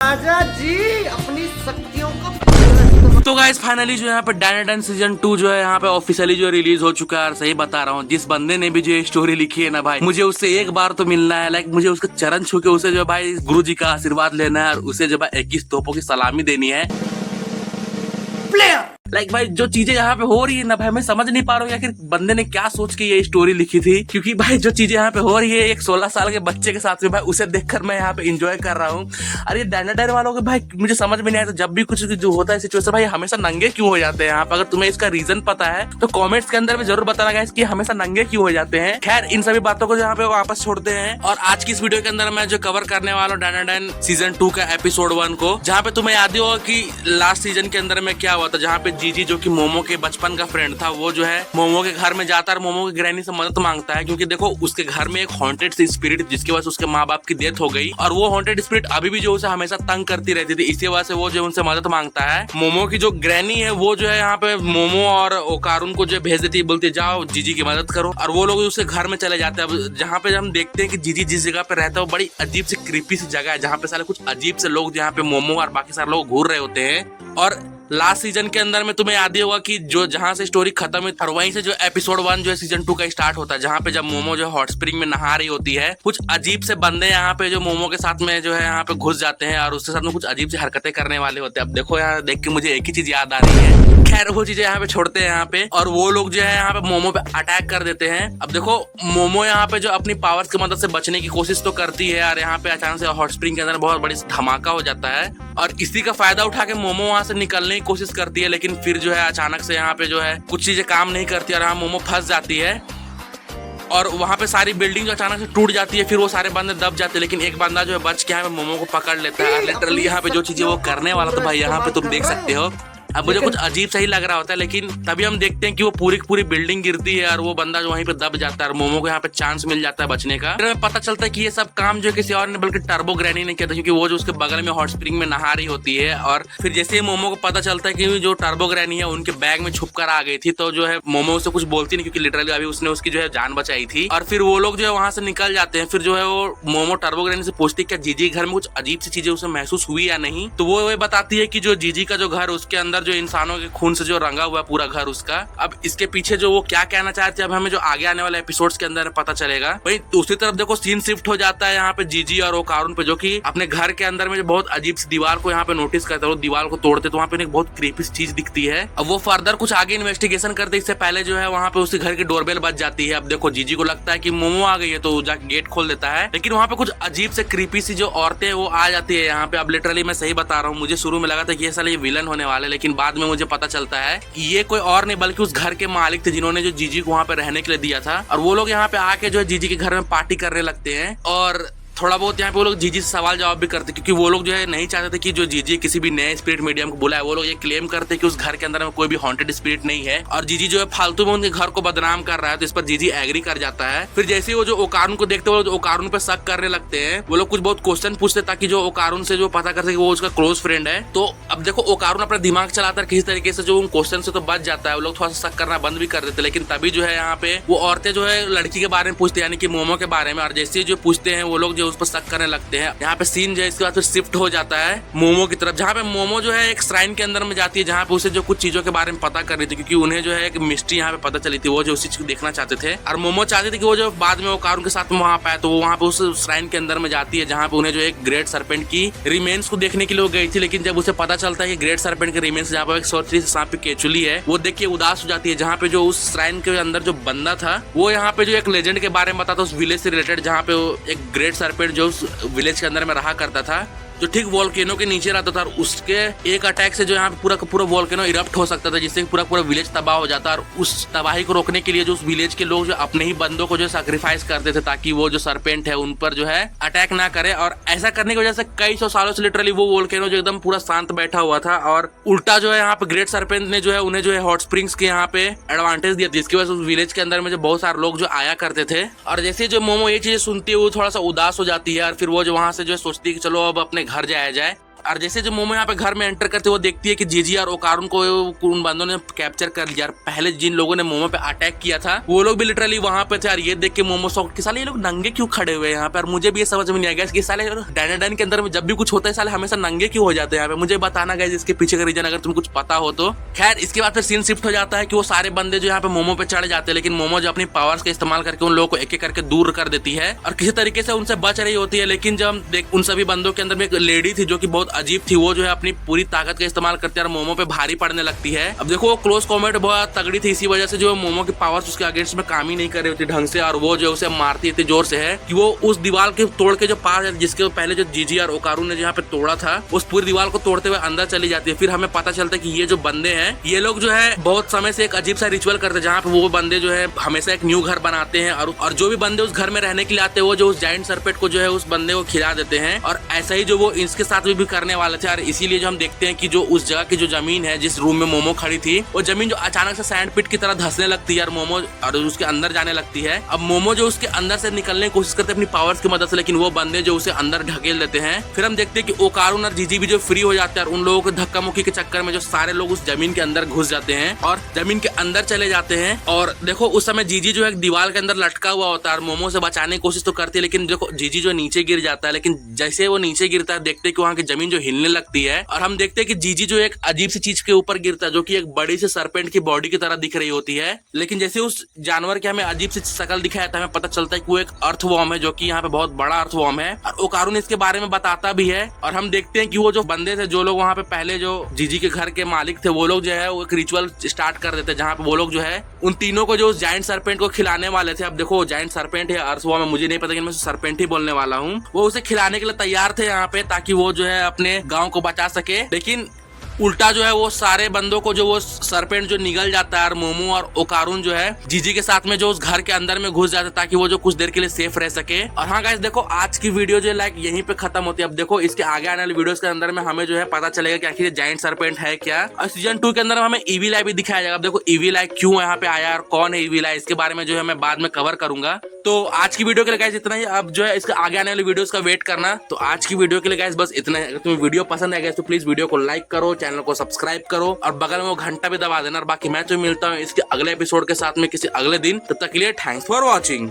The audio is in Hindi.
राजा जी अपनी शक्तियों को। तो गाइस फाइनली जो यहाँ पे डैन सीजन 2 जो है यहाँ पे ऑफिशियली जो रिलीज हो चुका है। और सही बता रहा हूँ, जिस बंदे ने भी जो ये स्टोरी लिखी है ना भाई, मुझे उससे एक बार तो मिलना है। लाइक मुझे उसके चरण छू के उसे जो भाई गुरु जी का आशीर्वाद लेना है और उसे जो भाई 21 तोपों की सलामी देनी है। प्लेयर लाइक भाई जो चीजें यहाँ पे हो रही है ना भाई, मैं समझ नहीं पा रहा हूँ आखिर बंदे ने क्या सोच के ये स्टोरी लिखी थी। क्योंकि भाई जो चीजें यहाँ पे हो रही है एक 16 साल के बच्चे के साथ में भाई, उसे देखकर मैं यहाँ पे एंजॉय कर रहा हूँ। अरे डैनाडाइन वालों के भाई मुझे समझ में नहीं आता, जब भी कुछ जो होता है सिचुएशन भाई हमेशा नंगे क्यों हो जाते हैं यहाँ पे। अगर तुम्हें इसका रीजन पता है तो कॉमेंट्स के अंदर में जरूर बताना गाइस कि हमेशा नंगे क्यों हो जाते हैं। खैर इन सभी बातों को यहाँ पे वापस छोड़ते हैं और आज की इस वीडियो के अंदर मैं जो कवर करने वाला हूँ डैनाडाइन सीजन 2 का एपिसोड 1 को, जहाँ पे तुम्हें याद ही होगा कि लास्ट सीजन के अंदर में क्या हुआ था। जहाँ पे जीजी जो कि मोमो के बचपन का फ्रेंड था, वो जो है मोमो के घर में जाता है और मोमो की ग्रैनी से मदद मांगता है। क्योंकि देखो उसके घर में एक हॉन्टेड सी स्पिरिट जिसकी वजह से उसके माँ बाप की डेथ हो गई और वो हॉन्टेड स्पिरिट अभी भी जो उसे हमेशा तंग करती रहती थी। इसी वजह से वो जो उनसे मदद मांगता है। मोमो की जो ग्रैनी है वो जो है यहाँ पे मोमो और ओकारुन को जो भेज देती है, बोलती है जाओ जीजी की मदद करो। और वो लोग उसके घर में चले जाते हैं। जहाँ पे हम देखते हैं कि जीजी जिस जगह पे रहता है वो बड़ी अजीब सी क्रीपी सी जगह है, जहाँ पे सारे कुछ अजीब से लोग जहाँ पे मोमो और बाकी सारे लोग घूर रहे होते हैं। और लास्ट सीजन के अंदर में तुम्हें याद ही होगा कि जो जहां से स्टोरी खत्म है और वहीं से जो एपिसोड 1 जो है सीजन 2 का स्टार्ट होता है, जहां पे जब मोमो जो हॉट स्प्रिंग में नहा रही होती है, कुछ अजीब से बंदे यहाँ पे जो मोमो के साथ में जो है यहाँ पे घुस जाते हैं और उसके साथ में कुछ अजीब सी हरकतें करने वाले होते हैं। अब देखो यहाँ देख के मुझे एक ही चीज याद आ रही है। खैर वो चीजें यहाँ पे छोड़ते हैं यहाँ पे, और वो लोग जो है यहाँ पे मोमो पे अटैक कर देते हैं। अब देखो मोमो यहाँ पे जो अपनी पावर्स की मदद से बचने की कोशिश तो करती है और यहाँ पे अचानक से हॉट स्प्रिंग के अंदर बहुत बड़ी धमाका हो जाता है और इसी का फायदा उठा के मोमो वहां से निकलने की कोशिश करती है। लेकिन फिर जो है अचानक से यहाँ पे जो है कुछ चीजें काम नहीं करती और यहाँ मोमो फंस जाती है और वहां पे सारी बिल्डिंग जो अचानक से टूट जाती है। फिर वो सारे बंदे दब जाते हैं, लेकिन एक बंदा जो है बच के यहाँ पे मोमो को पकड़ लेता है। लिटरली यहाँ पे जो चीजें वो करने वाला तो भाई यहाँ पे तुम देख सकते हो। अब मुझे कुछ अजीब सा ही लग रहा होता है, लेकिन तभी हम देखते हैं कि वो पूरी की पूरी बिल्डिंग गिरती है और वो बंदा जो वहीं पे दब जाता है और मोमो को यहाँ पे चांस मिल जाता है बचने का। फिर हमें पता चलता है कि ये सब काम जो किसी और ने बल्कि टर्बो ग्रैनी ने किया था, क्योंकि वो जो उसके बगल में हॉट स्प्रिंग में नहा रही होती है। और फिर जैसे ही मोमो को पता चलता है कि जो टर्बो ग्रैनी है उनके बैग में छुप कर आ गई थी, तो जो है मोमो से कुछ बोलती नहीं, क्योंकि लिटरली अभी उसने उसकी जो है जान बचाई थी। और फिर वो लोग जो है वहां से निकल जाते हैं। फिर जो है वो मोमो टर्बो ग्रैनी से पूछती है क्या जीजी के घर में कुछ अजीब सी चीजें उसे महसूस हुई या नहीं। तो वो बताती है कि जो जीजी का जो घर उसके अंदर जो इंसानों के खून से जो रंगा हुआ पूरा घर उसका। अब इसके पीछे जो वो क्या कहना चाहते हैं अब हमें जो आगे आने वाले एपिसोड्स के अंदर पता चलेगा। वहीं दूसरी तरफ देखो सीन शिफ्ट हो जाता है यहाँ पे जीजी और ओकारुन पे, जो कि अपने घर के अंदर में जो बहुत अजीब सी दीवार को यहाँ पे नोटिस करते हैं। दीवार को तोड़ते तो वहाँ पे एक बहुत क्रीपी चीज दिखती है। अब वो फर्दर कुछ आगे इन्वेस्टिगेशन करते इससे पहले जो है वहाँ पे उसके घर की डोरबेल बज जाती है। अब देखो जीजी को लगता है कि मोमो आ गई है तो जाके गेट खोल देता है, लेकिन वहाँ पे कुछ अजीब से क्रीपी सी जो औरतें वो आ जाती है यहाँ पे। अब लिटरली मैं सही बता रहा हूँ, मुझे शुरू में लगा था कि ये साले विलन होने वाले, लेकिन बाद में मुझे पता चलता है ये कोई और नहीं बल्कि उस घर के मालिक थे जिन्होंने जो जीजी को वहाँ पे रहने के लिए दिया था। और वो लोग यहाँ पे आके जो है जीजी के घर में पार्टी करने लगते हैं और थोड़ा बहुत यहाँ पे वो लोग जीजी से सवाल जवाब भी करते, क्योंकि वो लोग जो है नहीं चाहते थे कि जो जीजी किसी भी नए स्पिरिट मीडियम को बुलाए। वो लोग ये क्लेम करते कि उस घर के अंदर में कोई भी हॉन्टेड स्पिरिट नहीं है और जीजी जो है फालतू में उनके घर को बदनाम कर रहा है। तो इस पर जीजी एग्री कर जाता है। फिर जैसे ही वो जो ओकारुन को देखते वो ओकारुन पे शक करने लगते हैं। वो लोग कुछ बहुत क्वेश्चन पूछते ताकि जो ओकारुन से जो पता कर सके वो उसका क्लोज फ्रेंड है। तो अब देखो ओकारुन अपना दिमाग चलाता है किसी तरीके से जो उन क्वेश्चन से तो बच जाता है। वो लोग थोड़ा सा शक करना बंद भी कर देते, लेकिन तभी जो है यहाँ पे वो औरतें जो है लड़की के बारे में पूछते यानी कि मोमो के बारे में। और जैसे ही जो पूछते हैं वो लोग जो उस पर शक करने लगते हैं। यहाँ पे सीन जो है इसके बाद फिर शिफ्ट हो जाता है मोमो की तरफ, जहाँ पे मोमो जो है एक श्राइन के अंदर में जाती है, जहाँ पे उसे जो कुछ चीजों के बारे में पता कर रही थी, क्योंकि उन्हें जो है एक मिस्ट्री यहाँ पे पता चली थी। वो जो उसी चीज को देखना चाहते थे और मोमो चाहते थे कि वो जो बाद में वो ओकारुन के साथ में वहाँ पाए। तो वो वहाँ पे उस श्राइन के अंदर में जाती है, जहाँ पे उन्हें जो एक ग्रेट सर्पेंट की रिमेन्स को देखने के लिए गई थी। लेकिन जब उसे पता चलता है कि ग्रेट सर्पेंट के रिमेन्स जहाँ पे एक सोचरी सांप की केचुली है, वो देख के उदास हो जाती है। जहाँ पे जो उस श्राइन के अंदर जो बंदा था वो यहाँ पे जो एक लेजेंड के बारे में बताता उस विलेज से रिलेटेड, जहाँ पे एक ग्रेट सर्पेंट जो उस विलेज के अंदर में रहा करता था, जो ठीक वोल्केनो के नीचे रहता था। और उसके एक अटैक से जो यहाँ पे पूरा का पूरा वोल्केनो इरप्ट हो सकता था, जिससे पूरा पूरा विलेज तबाह हो जाता। और उस तबाही को रोकने के लिए जो उस विलेज के लोग जो अपने ही बंदों को जो सैक्रिफाइस करते थे ताकि वो जो सरपेंट है उन पर जो है अटैक ना करे। और ऐसा करने की वजह से कई सौ सालों से लिटरली वो वोल्केनो जो एकदम पूरा शांत बैठा हुआ था। और उल्टा जो है यहाँ पे ग्रेट सरपेंट ने जो है उन्हें जो है हॉट स्प्रिंग्स के यहाँ पे एडवांटेज दिया, जिसकी वजह से उस विलेज के अंदर में जो बहुत सारे लोग जो आया करते थे। और जैसे जो मोमो ये चीजें सुनती है वो थोड़ा सा उदास हो जाती है और फिर वो जो वहां से जो सोचती है कि चलो अब अपने घर जाया जाए। और जैसे जो मोमो यहाँ पे घर में एंटर करते वो देखती है कि जीजी और ओकारुन को उन बंदों ने कैप्चर कर लिया। पहले जिन लोगों ने मोमो पे अटैक किया था वो लोग भी लिटरली वहां पे थे और ये देख के मोमो शॉक कि साले ये लोग नंगे क्यों खड़े हुए हैं यहाँ पे। और मुझे भी ये समझ में नहीं आ गया कि साले डायनाडाइन के अंदर में जब भी कुछ होता है साले हमेशा नंगे क्यों हो जाते हैं यहाँ पे। मुझे बताना गाइस इसके पीछे का रीजन अगर तुम्हें कुछ पता हो तो। खैर इसके बाद फिर सीन शिफ्ट हो जाता है कि वो सारे बंदे जो यहाँ पे मोमो पे चढ़ जाते हैं, लेकिन मोमो जो अपनी पावर्स का इस्तेमाल करके उन लोगों को एक एक करके दूर कर देती है और किसी तरीके से उनसे बच रही होती है। लेकिन जब हम देख उन सभी बंदों के अंदर में एक लेडी थी जो कि बहुत अजीब थी, वो जो है अपनी पूरी ताकत का इस्तेमाल करते हैं और मोमो पे भारी पड़ने लगती है। अब देखो वो क्लोज कॉम्बैट बहुत तगड़ी थी, इसी वजह से जो मोमो की पावर्स उसके अगेंस्ट में काम ही नहीं कर रही होती ढंग से और वो जो उसे मारती इतनी जोर से है कि वो उस दीवार के तोड़ के जो पार है जिसके पहले जो जीजी और ओकारू ने यहाँ पे तोड़ा था उस पूरी दीवार को तोड़ते हुए अंदर चली जाती है। फिर हमें पता चलता है कि ये जो बंदे हैं ये लोग जो है बहुत समय से एक अजीब सा रिचुअल करते हैं जहाँ पे वो बंदे जो है हमेशा एक न्यू घर बनाते हैं और जो भी बंदे उस घर में रहने के लिए आते हैं वो जो उस जायंट सरपेट को जो है उस बंदे को खिला देते हैं। और ऐसा ही जो वो इसके साथ भी करने वाले थे और इसीलिए जो हम देखते हैं कि जो उस जगह की जो जमीन है जिस रूम में मोमो खड़ी थी वो जमीन जो अचानक से सैंड पिट की तरह धंसने लगती है और मोमो और उसके अंदर जाने लगती है। अब मोमो जो उसके अंदर से निकलने की कोशिश करते हैं अपनी पावर्स की मदद से, लेकिन वो बंदे जो उसे अंदर ढकेल देते हैं। फिर हम देखते हैं कि ओकारुन और जीजी भी जो फ्री हो जाते हैं और उन लोगों को धक्का मुक्की के चक्कर में जो सारे लोग उस जमीन के अंदर घुस जाते हैं और जमीन के अंदर चले जाते हैं। और देखो उस समय जीजी जो है दीवार के अंदर लटका हुआ होता है और मोमो से बचाने की कोशिश तो करती है, लेकिन देखो जीजी जो नीचे गिर जाता है। लेकिन जैसे वो नीचे गिरता है देखते हैं कि वहाँ की जमीन जो हिलने लगती है और हम देखते हैं कि जीजी जो एक अजीब सी चीज के ऊपर गिरता है जो कि एक बड़ी से सरपेंट की बॉडी की तरह दिख रही होती है। लेकिन जैसे उस जानवर की हमें अजीब सी शक्ल दिखाया था हमें पता चलता है कि वो एक अर्थवॉर्म है जो कि यहाँ पे बहुत बड़ा अर्थवॉर्म है और ओकारुन इसके बारे में बताता भी है। और हम देखते हैं कि वो जो बंदे थे जो लोग वहाँ पे पहले जो जीजी के घर के मालिक थे वो लोग जो है वो एक रिचुअल स्टार्ट कर देते हैं जहाँ पे वो लोग जो है उन तीनों को जो उस जायंट सरपेंट को खिलाने वाले थे। अब देखो जायंट सरपेंट है अर्थवॉर्म है मुझे नहीं पता कि मैं सरपेंट ही बोलने वाला हूँ, वो उसे खिलाने के लिए तैयार थे यहाँ पे ताकि वो जो है अपने गाँव को बचा सके। लेकिन उल्टा जो है वो सारे बंदों को जो वो सरपेंट जो निगल जाता है और मोमो और ओकारुन जो है जीजी के साथ में जो उस घर के अंदर में घुस जाता है ताकि वो जो कुछ देर के लिए सेफ रह सके। और हाँ गाइस देखो आज की वीडियो जो लाइक यहीं पे खत्म होती है। अब देखो इसके आगे आने वाली वीडियोस के अंदर में हमें जो है पता चलेगा कि आखिर जायंट सरपेंट है क्या और सीजन 2 के अंदर हमें ईविल आई भी दिखाया जाएगा। अब देखो ईविल आई क्यों यहाँ पे आया और कौन है ईविल आई इसके बारे में जो है मैं बाद में कवर करूंगा। तो आज की वीडियो के लिए गाइस इतना ही। अब जो है इसके आगे आने वाली वीडियोस का वेट करना। तो आज की वीडियो के लिए गाइस बस इतना ही। अगर तुम्हें वीडियो पसंद है गाइस तो प्लीज वीडियो को लाइक करो, चैनल को सब्सक्राइब करो और बगल में वो घंटा भी दबा देना। और बाकी मैं तो मिलता हूँ इसके अगले एपिसोड के साथ में किसी अगले दिन। तब तक के लिए थैंक्स फॉर वॉचिंग।